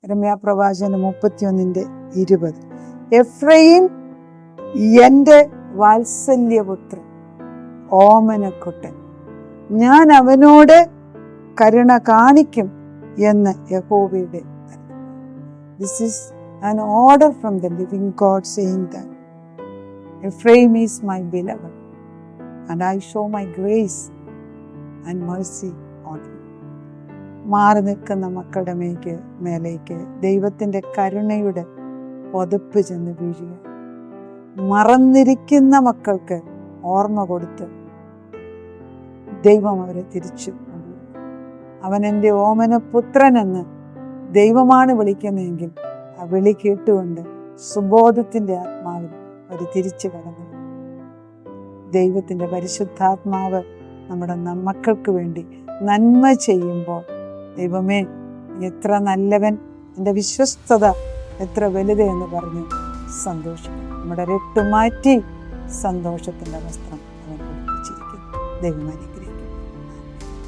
യിരെമ്യാപ്രവാചകൻ 31:20. Ephraim എൻ്റെ വാത്സല്യപുത്രൻ, ഓമനക്കുട്ടൻ, ഞാൻ അവനോട് കരുണ കാണിക്കും എന്ന് യഹോവയുടെ. This is an order from the living God saying that Ephraim is my beloved and I show my grace and mercy on him. മാറി നിൽക്കുന്ന മക്കളുടെ മേലേക്ക് ദൈവത്തിൻ്റെ കരുണയുടെ പൊതപ്പ് ചെന്ന് വീഴുക. മറന്നിരിക്കുന്ന മക്കൾക്ക് ഓർമ്മ കൊടുത്ത് ദൈവം അവരെ തിരിച്ചു കൊണ്ടുവരും. അവൻ എൻ്റെ ഓമനപുത്രനെന്ന് ദൈവമാണ് വിളിക്കുന്നതെങ്കിൽ ആ വിളി കേട്ടുകൊണ്ട് സുബോധത്തിൻ്റെ ആത്മാവിൽ അവർ തിരിച്ചു കടന്നു. ദൈവത്തിൻ്റെ പരിശുദ്ധാത്മാവ് നമ്മുടെ മക്കൾക്ക് വേണ്ടി നന്മ ചെയ്യുമ്പോൾ, ദൈവമേ എത്ര നല്ലവൻ, എൻ്റെ വിശ്വസ്തത എത്ര വലുതെന്ന് പറഞ്ഞ് സന്തോഷിക്കും. നമ്മുടെ രട്ടുമാറ്റി സന്തോഷത്തിൻ്റെ വസ്ത്രം അവൻ കൊടുപ്പിച്ചിരിക്കുന്നു. ദൈവം